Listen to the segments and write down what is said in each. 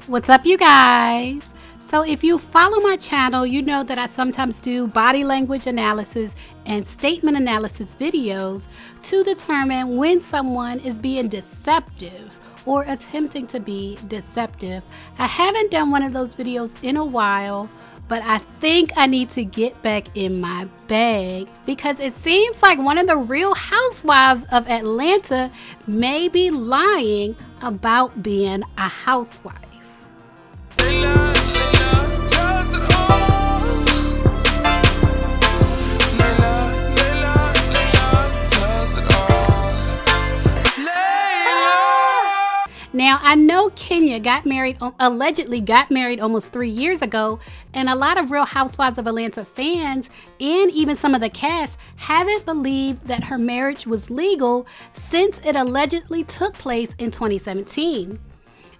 What's up, you guys? So if you follow my channel, you know that I sometimes do body language analysis and statement analysis videos to determine when someone is being deceptive or attempting to be deceptive. I haven't done one of those videos in a while, but I think I need to get back in my bag because it seems like one of the Real Housewives of Atlanta may be lying about being a housewife. Lailah, Lailah tells it all. Lailah, Lailah, Lailah tells it all. Lailah. Now, I know Kenya allegedly got married almost 3 years ago, and a lot of Real Housewives of Atlanta fans and even some of the cast haven't believed that her marriage was legal since it allegedly took place in 2017.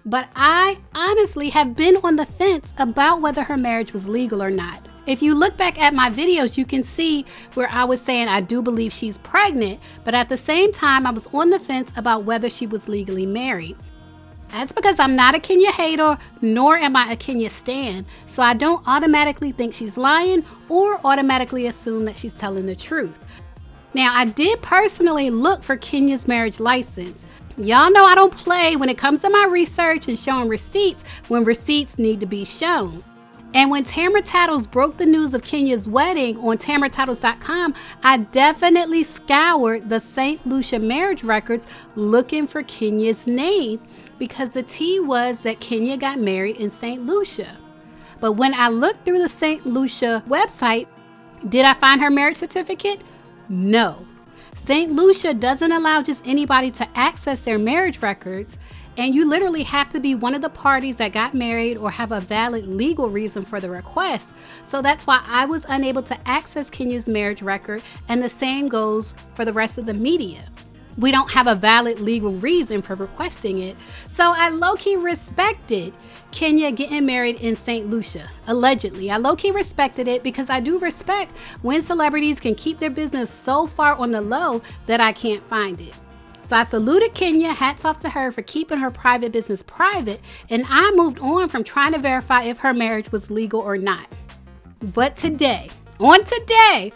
But I honestly have been on the fence about whether her marriage was legal or not. If you look back at my videos, you can see where I was saying I do believe she's pregnant, but at the same time, I was on the fence about whether she was legally married. That's because I'm not a Kenya hater, nor am I a Kenya stan, so I don't automatically think she's lying or automatically assume that she's telling the truth. Now, I did personally look for Kenya's marriage license. Y'all know I don't play when it comes to my research and showing receipts when receipts need to be shown. And when Tamara Tattles broke the news of Kenya's wedding on TamaraTattles.com, I definitely scoured the St. Lucia marriage records looking for Kenya's name because the tea was that Kenya got married in St. Lucia. But when I looked through the St. Lucia website, did I find her marriage certificate? No. St. Lucia doesn't allow just anybody to access their marriage records, and you literally have to be one of the parties that got married or have a valid legal reason for the request. So that's why I was unable to access Kenya's marriage record, and the same goes for the rest of the media. We don't have a valid legal reason for requesting it. So I low-key respected Kenya getting married in St. Lucia, allegedly. I low-key respected it because I do respect when celebrities can keep their business so far on the low that I can't find it. So I saluted Kenya, hats off to her for keeping her private business private, and I moved on from trying to verify if her marriage was legal or not. But today, I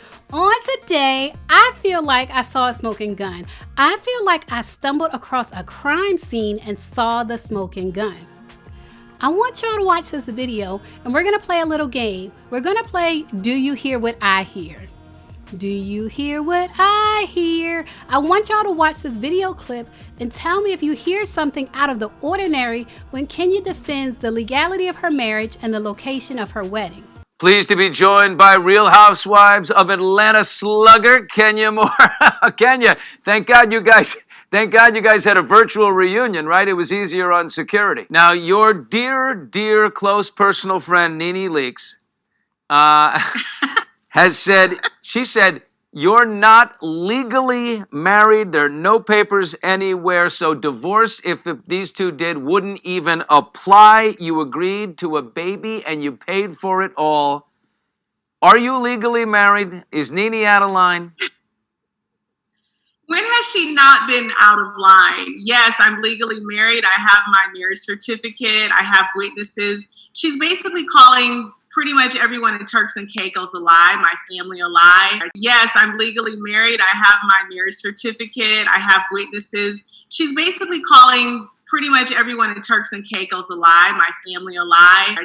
feel like I saw a smoking gun. I feel like I stumbled across a crime scene and saw the smoking gun. I want y'all to watch this video and we're going to play a little game. We're going to play Do You Hear What I Hear? Do you hear what I hear? I want y'all to watch this video clip and tell me if you hear something out of the ordinary when Kenya defends the legality of her marriage and the location of her wedding. Pleased to be joined by Real Housewives of Atlanta slugger Kenya Moore. Kenya, thank God you guys had a virtual reunion, right? It was easier on security. Now, your dear, close personal friend, Nene Leakes, has said, she said, you're not legally married. There are no papers anywhere. So divorce, if these two did, wouldn't even apply. You agreed to a baby and you paid for it all. Are you legally married? Is Nene out of line? When has she not been out of line? Yes, I'm legally married. I have my marriage certificate. I have witnesses. She's basically calling pretty much everyone in Turks and Caicos a lie, my family a lie. Yes, I'm legally married. I have my marriage certificate. I have witnesses. She's basically calling pretty much everyone in Turks and Caicos a lie, my family a lie.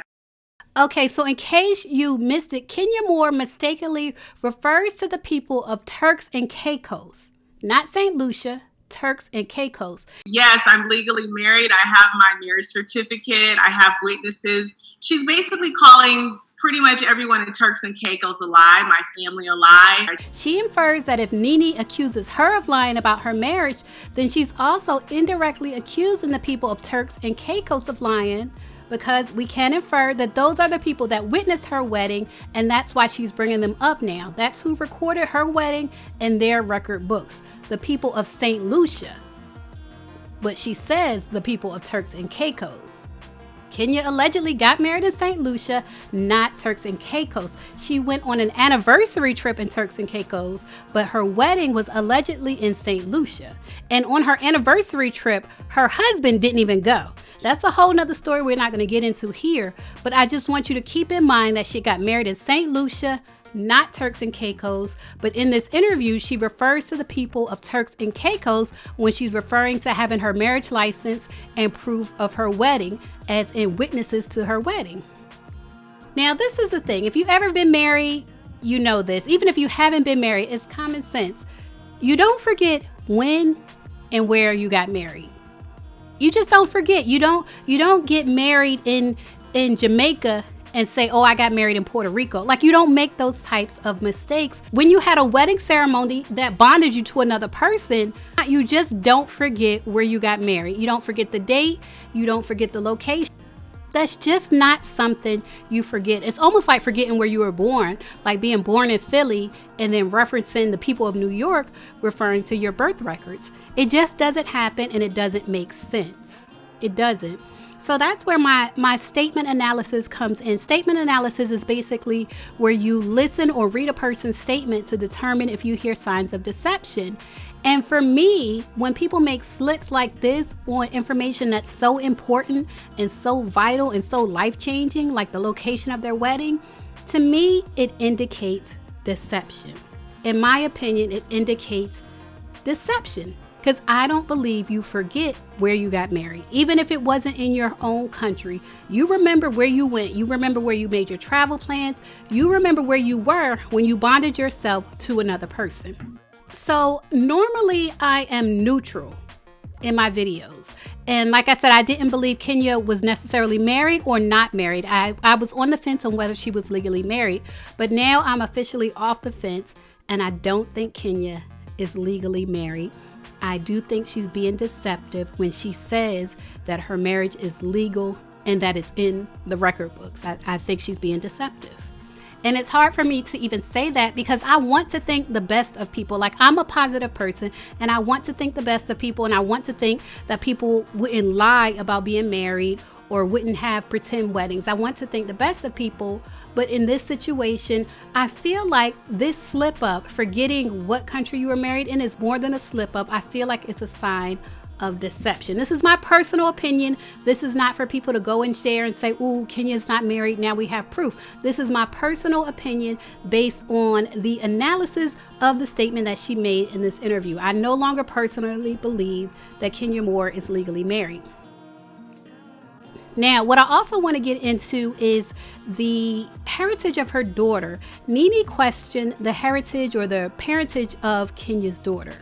Okay, so in case you missed it, Kenya Moore mistakenly refers to the people of Turks and Caicos, not St. Lucia, Turks and Caicos. Yes, I'm legally married. I have my marriage certificate. I have witnesses. She's basically calling pretty much everyone in Turks and Caicos a lie, my family a lie. She infers that if Nene accuses her of lying about her marriage, then she's also indirectly accusing the people of Turks and Caicos of lying, because we can infer that those are the people that witnessed her wedding, and that's why she's bringing them up now. That's who recorded her wedding in their record books, the people of St. Lucia. But she says the people of Turks and Caicos. Kenya allegedly got married in St. Lucia, not Turks and Caicos. She went on an anniversary trip in Turks and Caicos, but her wedding was allegedly in St. Lucia. And on her anniversary trip, her husband didn't even go. That's a whole nother story we're not going to get into here. But I just want you to keep in mind that she got married in St. Lucia, not Turks and Caicos. But in this interview, she refers to the people of Turks and Caicos when she's referring to having her marriage license and proof of her wedding, as in witnesses to her wedding. Now, this is the thing. If you've ever been married, you know this. Even if you haven't been married, it's common sense. You don't forget when and where you got married. You just don't forget. You don't get married in Jamaica and say, oh, I got married in Puerto Rico. Like, you don't make those types of mistakes. When you had a wedding ceremony that bonded you to another person, you just don't forget where you got married. You don't forget the date. You don't forget the location. That's just not something you forget. It's almost like forgetting where you were born, like being born in Philly and then referencing the people of New York, referring to your birth records. It just doesn't happen, and it doesn't make sense. It doesn't. So that's where my statement analysis comes in. Statement analysis is basically where you listen or read a person's statement to determine if you hear signs of deception. And for me, when people make slips like this on information that's so important and so vital and so life-changing, like the location of their wedding, to me, it indicates deception. In my opinion, it indicates deception. Because I don't believe you forget where you got married. Even if it wasn't in your own country, you remember where you went. You remember where you made your travel plans. You remember where you were when you bonded yourself to another person. So normally I am neutral in my videos. And like I said, I didn't believe Kenya was necessarily married or not married. I was on the fence on whether she was legally married. But now I'm officially off the fence, and I don't think Kenya is legally married. I do think she's being deceptive when she says that her marriage is legal and that it's in the record books. I think she's being deceptive. And it's hard for me to even say that because I want to think the best of people. Like, I'm a positive person, and I want to think the best of people, and I want to think that people wouldn't lie about being married or wouldn't have pretend weddings. I want to think the best of people. But in this situation, I feel like this slip up, forgetting what country you were married in, is more than a slip up. I feel like it's a sign of deception. This is my personal opinion. This is not for people to go and share and say, ooh, Kenya's not married, now we have proof. This is my personal opinion based on the analysis of the statement that she made in this interview. I no longer personally believe that Kenya Moore is legally married. Now, what I also want to get into is the heritage of her daughter. Nene questioned the heritage or the parentage of Kenya's daughter.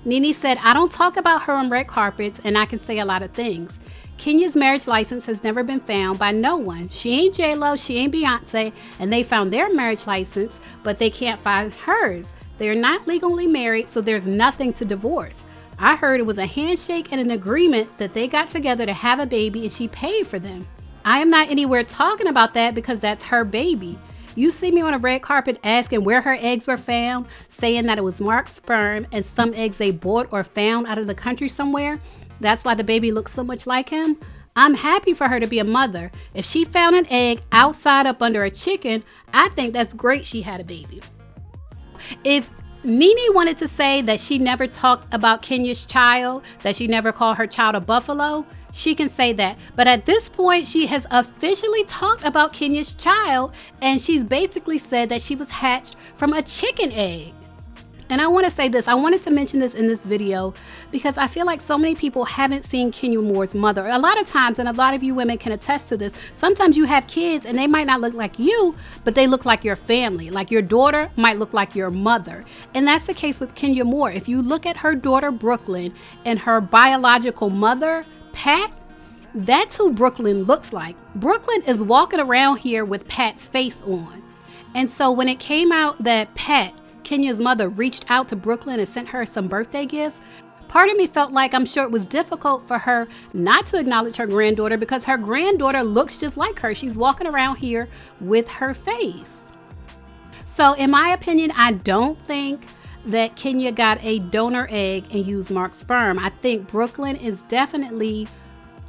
Nene said, I don't talk about her on red carpets, and I can say a lot of things. Kenya's marriage license has never been found by no one. She ain't J-Lo, she ain't Beyonce, and they found their marriage license, but they can't find hers. They're not legally married, so there's nothing to divorce. I heard it was a handshake and an agreement that they got together to have a baby, and she paid for them. I am not anywhere talking about that because that's her baby. You see me on a red carpet asking where her eggs were found, saying that it was Mark's sperm and some eggs they bought or found out of the country somewhere. That's why the baby looks so much like him. I'm happy for her to be a mother. If she found an egg outside up under a chicken, I think that's great she had a baby. If Nene wanted to say that she never talked about Kenya's child, that she never called her child a buffalo, she can say that. But at this point, she has officially talked about Kenya's child, and she's basically said that she was hatched from a chicken egg. And I want to say this, I wanted to mention this in this video because I feel like so many people haven't seen Kenya Moore's mother. A lot of times, and a lot of you women can attest to this, sometimes you have kids and they might not look like you, but they look like your family. Like your daughter might look like your mother. And that's the case with Kenya Moore. If you look at her daughter, Brooklyn, and her biological mother, Pat, that's who Brooklyn looks like. Brooklyn is walking around here with Pat's face on. And so when it came out that Pat, Kenya's mother, reached out to Brooklyn and sent her some birthday gifts, part of me felt like I'm sure it was difficult for her not to acknowledge her granddaughter because her granddaughter looks just like her. She's walking around here with her face. So in my opinion, I don't think that Kenya got a donor egg and used Mark's sperm. I think Brooklyn is definitely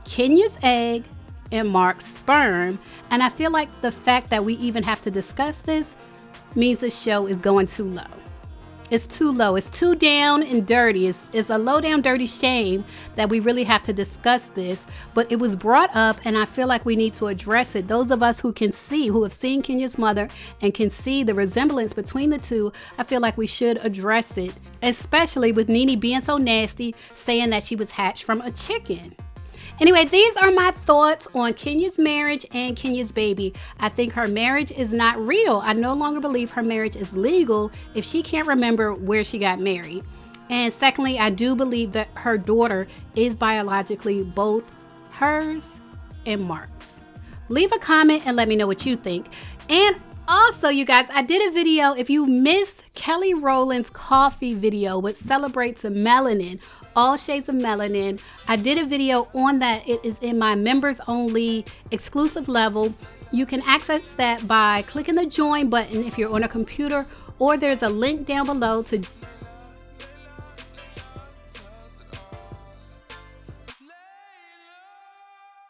Kenya's egg and Mark's sperm. And I feel like the fact that we even have to discuss this means the show is going too low. It's too low. It's too down and dirty. It's a low down dirty shame that we really have to discuss this. But it was brought up, and I feel like we need to address it. Those of us who can see, who have seen Kenya's mother and can see the resemblance between the two, I feel like we should address it, especially with Nene being so nasty, saying that she was hatched from a chicken. Anyway, these are my thoughts on Kenya's marriage and Kenya's baby. I think her marriage is not real. I no longer believe her marriage is legal if she can't remember where she got married. And secondly, I do believe that her daughter is biologically both hers and Mark's. Leave a comment and let me know what you think. And also, you guys, I did a video. If you missed Kelly Rowland's coffee video, which celebrates melanin, all shades of melanin, I did a video on that. It is in my members only exclusive level. You can access that by clicking the join button if you're on a computer, or there's a link down below to